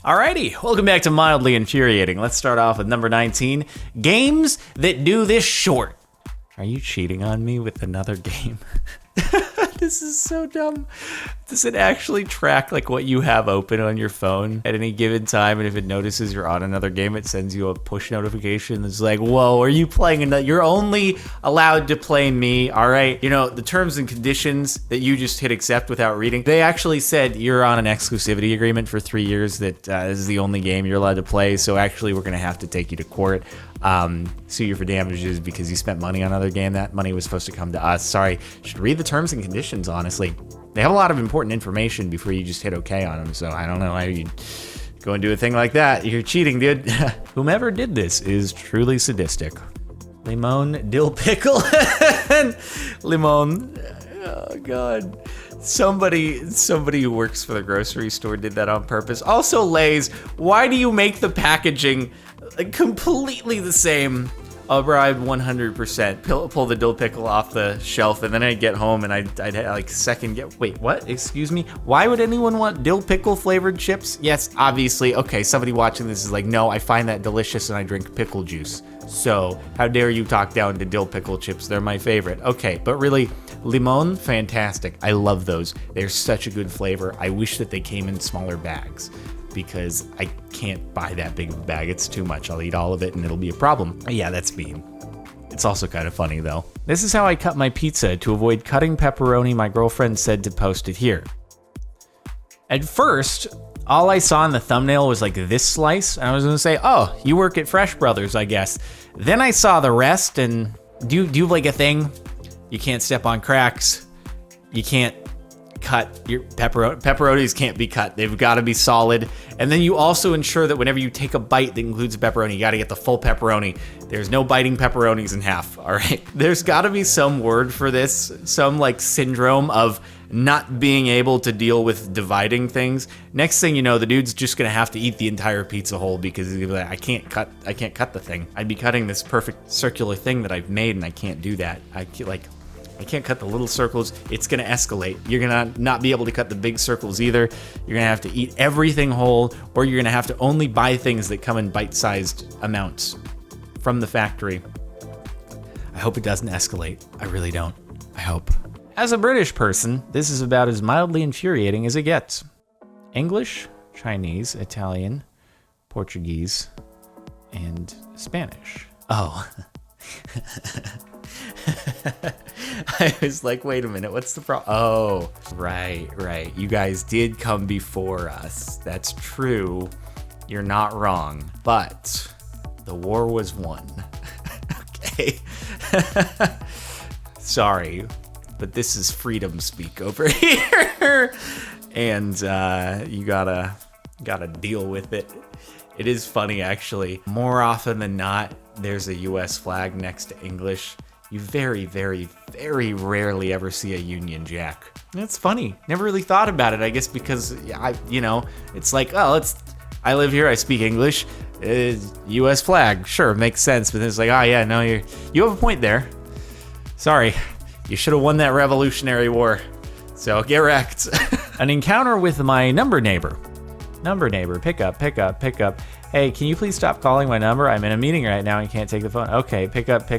Alrighty, welcome back to Mildly Infuriating. Let's start off with number 19. Games that do this short. Are you cheating on me with another game? This is so dumb. Does it actually track like what you have open on your phone at any given time? And if it notices you're on another game, it sends you a push notification that's like, whoa, are you playing another? You're only allowed to play me, all right? You know, the terms and conditions that you just hit accept without reading, they actually said you're on an exclusivity agreement for 3 years that this is the only game you're allowed to play. So actually, we're going to have to take you to court. Sue you for damages because you spent money on another game. That money was supposed to come to us. Sorry, you should read the terms and conditions, honestly. They have a lot of important information before you just hit okay on them, so I don't know why you'd go and do a thing like that. You're cheating, dude. Whomever did this is truly sadistic. Limon, dill, pickle, limon. Oh, God. Somebody who works for the grocery store did that on purpose. Also, Lay's, why do you make the packaging completely the same? I'll bribe 100%. Pull the dill pickle off the shelf, and then I'd get home and I'd like second get. Wait, what? Excuse me? Why would anyone want dill pickle flavored chips? Yes, obviously. Okay, somebody watching this is like, no, I find that delicious and I drink pickle juice. So how dare you talk down to dill pickle chips? They're my favorite. Okay, but really, limon, fantastic. I love those. They're such a good flavor. I wish that they came in smaller bags, because I can't buy that big of a bag. It's too much. I'll eat all of it and it'll be a problem. Yeah, that's mean. It's also kind of funny though. This is how I cut my pizza. To avoid cutting pepperoni, my girlfriend said to post it here. At first, all I saw in the thumbnail was like this slice, and I was gonna say, oh, you work at Fresh Brothers, I guess. Then I saw the rest, and do you like a thing? You can't step on cracks. You can't cut your pepperonis can't be cut. They've got to be solid. And then you also ensure that whenever you take a bite that includes pepperoni, you got to get the full pepperoni. There's no biting pepperonis in half. All right. There's got to be some word for this, some like syndrome of not being able to deal with dividing things. Next thing you know, the dude's just gonna have to eat the entire pizza whole because he's gonna be like, I can't cut the thing. I'd be cutting this perfect circular thing that I've made, and I can't do that. I can't cut the little circles. It's gonna escalate. You're gonna not be able to cut the big circles either. You're gonna have to eat everything whole, or you're gonna have to only buy things that come in bite-sized amounts from the factory. I hope it doesn't escalate. I really don't. I hope. As a British person, this is about as mildly infuriating as it gets. English, Chinese, Italian, Portuguese, and Spanish. Oh. I was like, wait a minute, what's the problem? Oh, right. You guys did come before us. That's true. You're not wrong. But the war was won. Okay. Sorry, but this is freedom speak over here. And you gotta deal with it. It is funny, actually. More often than not, there's a US flag next to English. You very, very, very rarely ever see a Union Jack. That's funny. Never really thought about it, I guess, because it's like, oh, I live here, I speak English, US flag, sure, makes sense. But then it's like, oh yeah, no, you have a point there. Sorry, you should have won that Revolutionary War. So get wrecked. An encounter with my number neighbor. Number neighbor, pick up. Hey, can you please stop calling my number? I'm in a meeting right now and can't take the phone. Okay, pick up,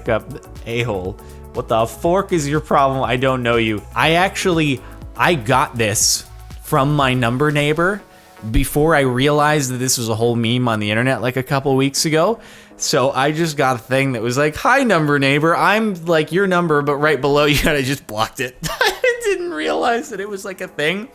a-hole. What the fork is your problem? I don't know you. I got this from my number neighbor before I realized that this was a whole meme on the internet like a couple weeks ago. So I just got a thing that was like, hi, number neighbor. I'm like your number, but right below you, and I just blocked it. I didn't realize that it was like a thing.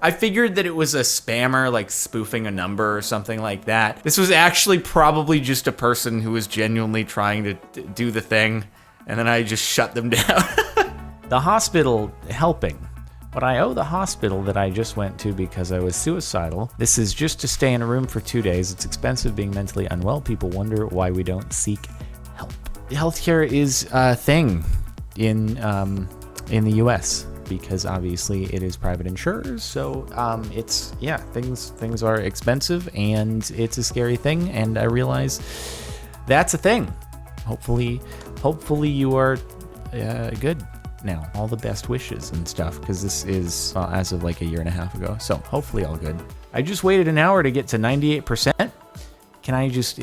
I figured that it was a spammer, like spoofing a number or something like that. This was actually probably just a person who was genuinely trying to do the thing, and then I just shut them down. The hospital helping. What I owe the hospital that I just went to because I was suicidal. This is just to stay in a room for 2 days. It's expensive being mentally unwell. People wonder why we don't seek help. Healthcare is a thing in the US. Because obviously it is private insurers, so things are expensive and it's a scary thing, and I realize that's a thing. Hopefully you are good now. All the best wishes and stuff, because this is as of like a year and a half ago, so hopefully all good. I just waited an hour to get to 98%. Can I just,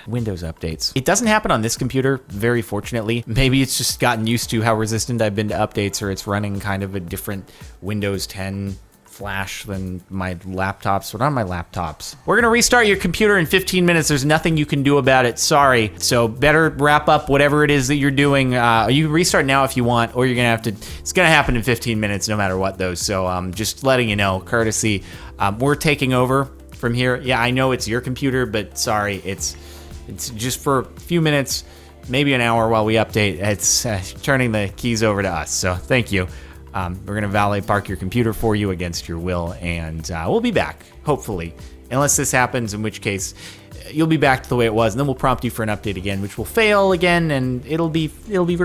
Windows updates. It doesn't happen on this computer, very fortunately. Maybe it's just gotten used to how resistant I've been to updates, or it's running kind of a different Windows 10 Flash than my laptops, but on my laptops. We're gonna restart your computer in 15 minutes. There's nothing you can do about it, sorry. So better wrap up whatever it is that you're doing. You can restart now if you want, or you're gonna have to, it's gonna happen in 15 minutes no matter what though. So just letting you know, courtesy. We're taking over from here. Yeah, I know it's your computer, but sorry, it's just for a few minutes, maybe an hour while we update. It's turning the keys over to us, so thank you. We're gonna valet park your computer for you against your will, and we'll be back, hopefully. Unless this happens, in which case you'll be back to the way it was, and then we'll prompt you for an update again, which will fail again, and it'll be really,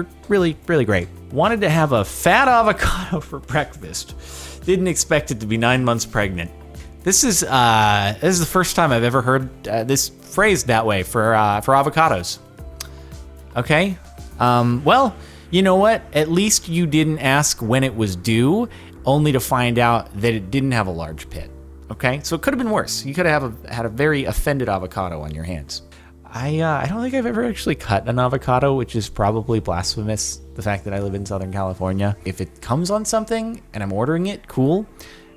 really great. Wanted to have a fat avocado for breakfast. Didn't expect it to be 9 months pregnant. This is the first time I've ever heard this phrased that way for avocados. Okay, well, you know what? At least you didn't ask when it was due, only to find out that it didn't have a large pit. Okay, so it could have been worse. You could have had a very offended avocado on your hands. I don't think I've ever actually cut an avocado, which is probably blasphemous. The fact that I live in Southern California. If it comes on something and I'm ordering it, cool.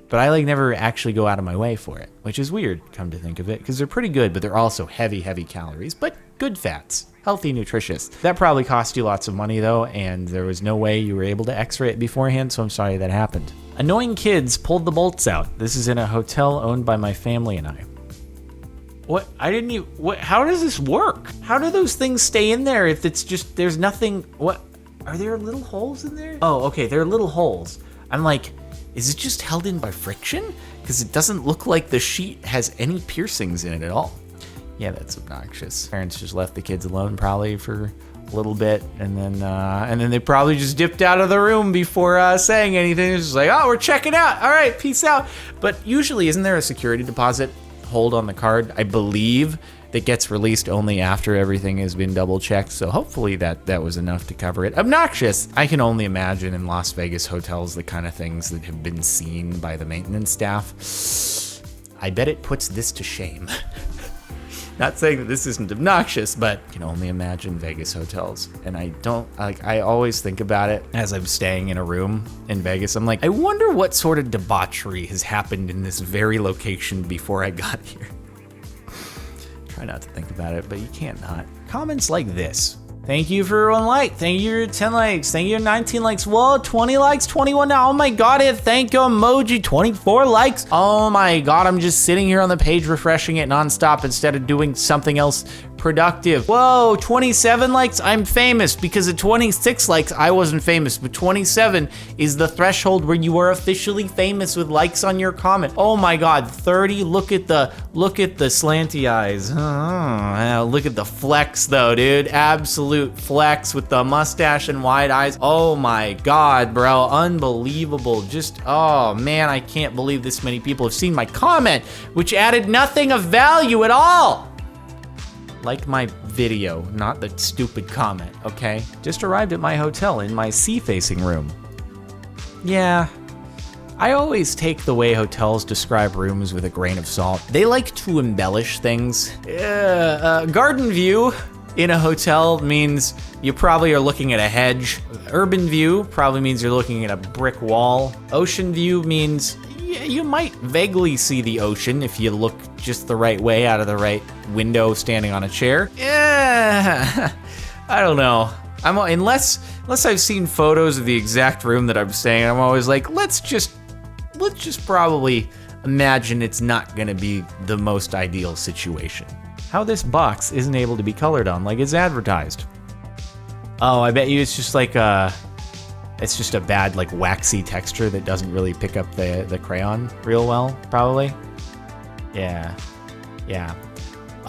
But I never actually go out of my way for it, which is weird, come to think of it, because they're pretty good, but they're also heavy calories, but good fats, healthy, nutritious. That probably cost you lots of money though, and there was no way you were able to x-ray it beforehand, so I'm sorry that happened. Annoying kids pulled the bolts out. This is in a hotel owned by my family and I. What? How does this work? How do those things stay in there if it's just, there's nothing, what? Are there little holes in there? Oh, okay, there are little holes. I'm like, is it just held in by friction? Because it doesn't look like the sheet has any piercings in it at all. Yeah, that's obnoxious. Parents just left the kids alone probably for a little bit, and then they probably just dipped out of the room before saying anything. It's just like, oh, we're checking out. All right, peace out. But usually, isn't there a security deposit hold on the card? I believe that gets released only after everything has been double checked. So hopefully that was enough to cover it. Obnoxious. I can only imagine in Las Vegas hotels the kind of things that have been seen by the maintenance staff. I bet it puts this to shame. Not saying that this isn't obnoxious, but I can only imagine Vegas hotels. And I always think about it as I'm staying in a room in Vegas. I'm like, I wonder what sort of debauchery has happened in this very location before I got here. Try not to think about it, but you can't not. Comments like this. Thank you for 1 like. Thank you for 10 likes. Thank you for 19 likes. Whoa, 20 likes, 21 now. Oh my God, thank you emoji, 24 likes. Oh my God, I'm just sitting here on the page refreshing it nonstop instead of doing something else productive. Whoa, 27 likes, I'm famous, because at 26 likes, I wasn't famous, but 27 is the threshold where you are officially famous with likes on your comment. Oh my God, 30, look at the slanty eyes. Look at the flex though, dude. Absolute flex with the mustache and wide eyes. Oh my God, bro, unbelievable. Just, oh man, I can't believe this many people have seen my comment, which added nothing of value at all. Like my video, not the stupid comment, okay? Just arrived at my hotel in my sea-facing room. Yeah, I always take the way hotels describe rooms with a grain of salt. They like to embellish things. Garden view in a hotel means you probably are looking at a hedge. Urban view probably means you're looking at a brick wall. Ocean view means you might vaguely see the ocean if you look just the right way out of the right window standing on a chair. Yeah, I don't know. Unless I've seen photos of the exact room that I'm staying in, I'm always like, let's just probably imagine it's not gonna be the most ideal situation. How this box isn't able to be colored on like it's advertised. Oh, I bet you it's just like it's just a bad, like, waxy texture that doesn't really pick up the crayon real well, probably. Yeah.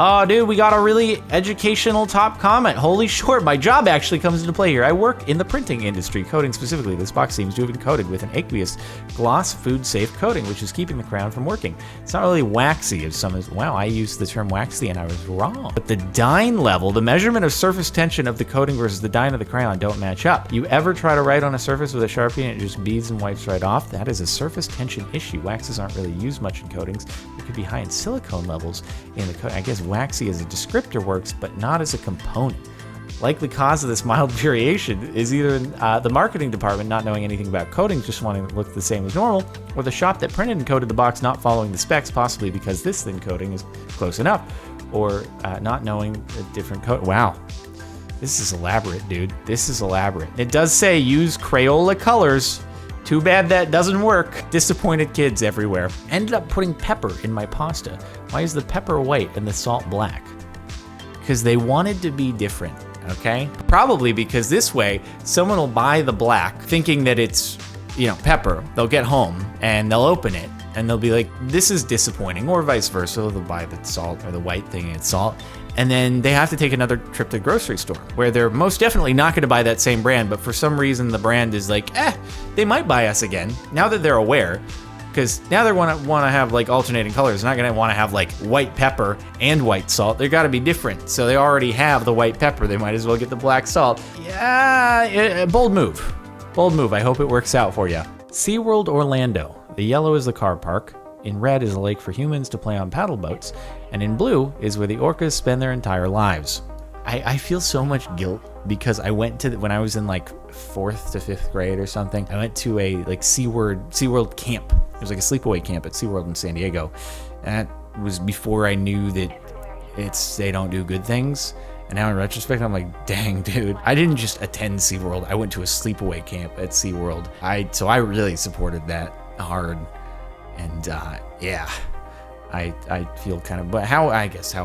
Oh, dude, we got a really educational top comment. Holy short, my job actually comes into play here. I work in the printing industry, coding specifically. This box seems to have been coated with an aqueous gloss food-safe coating, which is keeping the crown from working. It's not really waxy as some is. Wow, I used the term waxy and I was wrong. But the dyne level, the measurement of surface tension of the coating versus the dyne of the crayon don't match up. You ever try to write on a surface with a Sharpie and it just beads and wipes right off? That is a surface tension issue. Waxes aren't really used much in coatings. It could be high in silicone levels in the coating. I guess waxy as a descriptor works, but not as a component. Likely cause of this mild variation is either the marketing department not knowing anything about coatings, just wanting to look the same as normal, or the shop that printed and coated the box not following the specs, possibly because this thin coating is close enough, or not knowing a different coat. Wow. This is elaborate, dude. This is elaborate. It does say use Crayola colors. Too bad that doesn't work. Disappointed kids everywhere. Ended up putting pepper in my pasta. Why is the pepper white and the salt black? Because they wanted to be different, okay? Probably because this way, someone will buy the black thinking that it's, pepper. They'll get home and they'll open it and they'll be like, this is disappointing, or vice versa. They'll buy the salt or the white thing and it's salt. And then they have to take another trip to the grocery store where they're most definitely not going to buy that same brand, but for some reason the brand is like, they might buy us again now that they're aware, because now they want to have like alternating colors. They're not going to want to have like white pepper and white salt. They've got to be different. So they already have the white pepper. They might as well get the black salt. Yeah, bold move. Bold move. I hope it works out for you. SeaWorld Orlando. The yellow is the car park. In red is a lake for humans to play on paddle boats, and in blue is where the orcas spend their entire lives. I feel so much guilt because I went to, when I was in like 4th to 5th grade or something, I went to a like SeaWorld camp. It was like a sleepaway camp at SeaWorld in San Diego. And that was before I knew that they don't do good things. And now in retrospect, I'm like, dang, dude, I didn't just attend SeaWorld. I went to a sleepaway camp at SeaWorld. So I really supported that hard. And yeah, I feel kind of, but how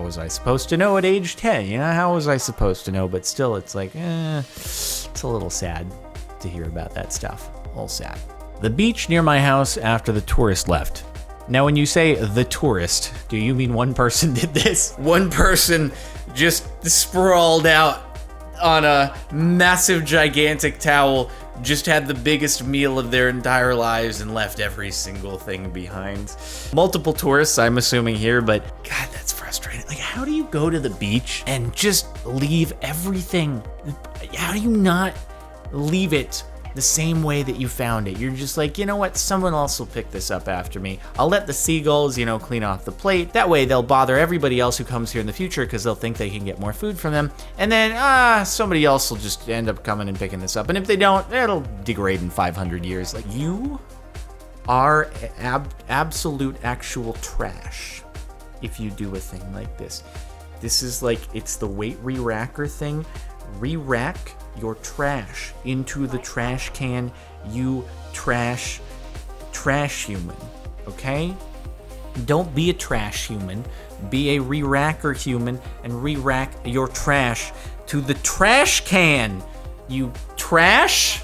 was I supposed to know at age 10? How was I supposed to know? But still, it's like, it's a little sad to hear about that stuff. A little sad. The beach near my house after the tourist left. Now, when you say the tourist, do you mean one person did this? One person just sprawled out on a massive, gigantic towel, just had the biggest meal of their entire lives and left every single thing behind. Multiple tourists, I'm assuming here, but God, that's frustrating. Like, how do you go to the beach and just leave everything? How do you not leave it the same way that you found it? You're just like, you know what? Someone else will pick this up after me. I'll let the seagulls, clean off the plate. That way they'll bother everybody else who comes here in the future because they'll think they can get more food from them. And then, somebody else will just end up coming and picking this up. And if they don't, it'll degrade in 500 years. Like, you are absolute actual trash if you do a thing like this. This is like, it's the weight re-racker thing. Re-rack your trash into the trash can, you trash human, okay? Don't be a trash human, be a re-racker human and re-rack your trash to the trash can, you trash.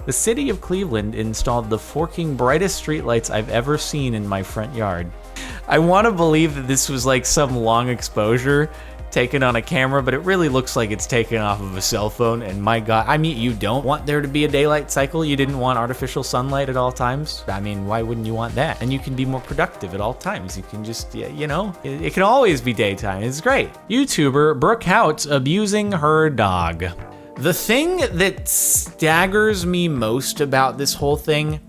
The city of Cleveland installed the forking brightest streetlights I've ever seen in my front yard. I want to believe that this was like some long exposure taken on a camera, but it really looks like it's taken off of a cell phone. And my God, I mean, you don't want there to be a daylight cycle. You didn't want artificial sunlight at all times. I mean, why wouldn't you want that? And you can be more productive at all times. You can just, it can always be daytime. It's great. YouTuber Brooke Houts abusing her dog. The thing that staggers me most about this whole thing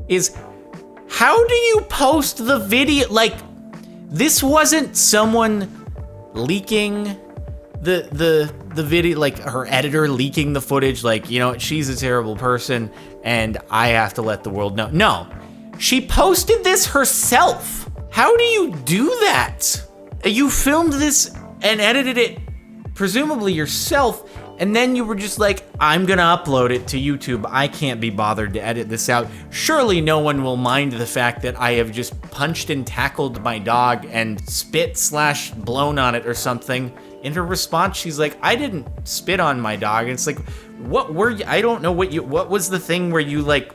is, how do you post the video? Like, this wasn't someone leaking the video, like her editor leaking the footage, like, she's a terrible person and I have to let the world know. No, she posted this herself. How do you do that? You filmed this and edited it, presumably yourself, and then you were just like, I'm gonna upload it to YouTube. I can't be bothered to edit this out. Surely no one will mind the fact that I have just punched and tackled my dog and spit/blown on it or something. In her response, she's like, I didn't spit on my dog. And it's like, what were you? I don't know what was the thing where you like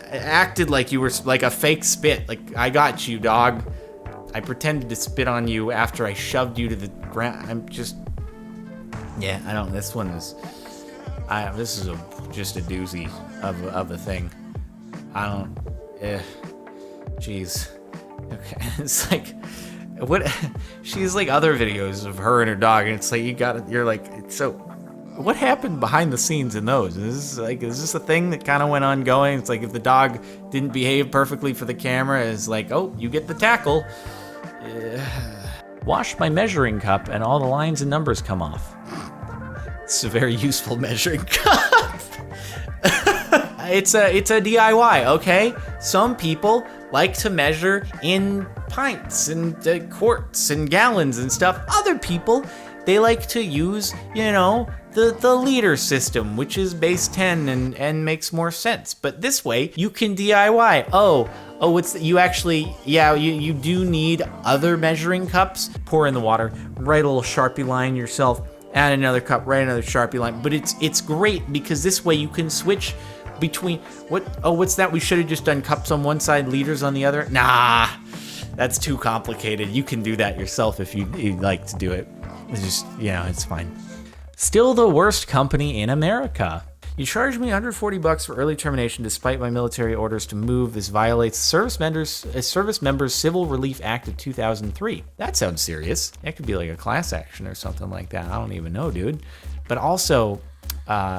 acted like you were like a fake spit? Like, I got you, dog. I pretended to spit on you after I shoved you to the ground. I'm just, yeah, I don't, this one is, this is just a doozy of a thing. I don't, jeez. Okay, it's like, what, she's like other videos of her and her dog, and it's like, you're like, so, what happened behind the scenes in those? Is this a thing that kind of went on going? It's like, if the dog didn't behave perfectly for the camera, it's like, oh, you get the tackle. Washed my measuring cup and all the lines and numbers come off. It's a very useful measuring cup. It's a DIY, okay? Some people like to measure in pints and quarts and gallons and stuff. Other people, they like to use, you know, the liter system, which is base 10 and makes more sense. But this way, you can DIY. Oh, you actually, yeah, you do need other measuring cups. Pour in the water, write a little Sharpie line yourself, add another cup, write another Sharpie line. But it's great because this way you can switch between, what's that? We should have just done cups on one side, liters on the other. Nah, that's too complicated. You can do that yourself if you'd like to do it. It's just, yeah, it's fine. Still the worst company in America. You charged me $140 for early termination despite my military orders to move. This violates Service Members Civil Relief Act of 2003. That sounds serious. That could be like a class action or something like that. I don't even know, dude. But also,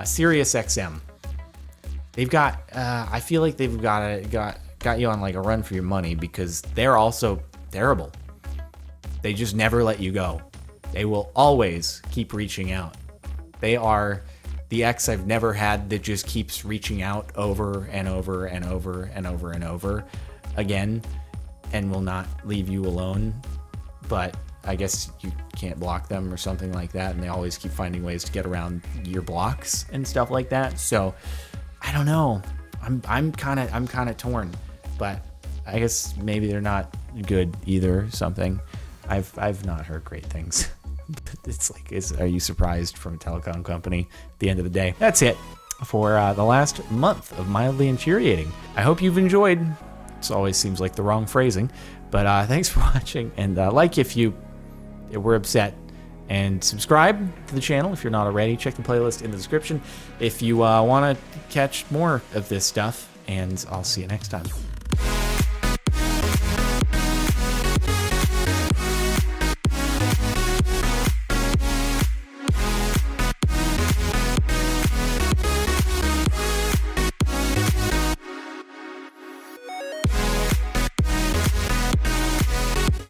Sirius XM. They've got, I feel like they've got you on like a run for your money because they're also terrible. They just never let you go. They will always keep reaching out. They are the ex I've never had that just keeps reaching out over and over and over and over and over again and will not leave you alone. But I guess you can't block them or something like that, and they always keep finding ways to get around your blocks and stuff like that. So I don't know. I'm kind of torn, but I guess maybe they're not good either or something. I've not heard great things. It's like, are you surprised from a telecom company at the end of the day? That's it for the last month of Mildly Infuriating. I hope you've enjoyed. This always seems like the wrong phrasing, but thanks for watching, and like if you were upset, and subscribe to the channel if you're not already. Check the playlist in the description if you want to catch more of this stuff, and I'll see you next time.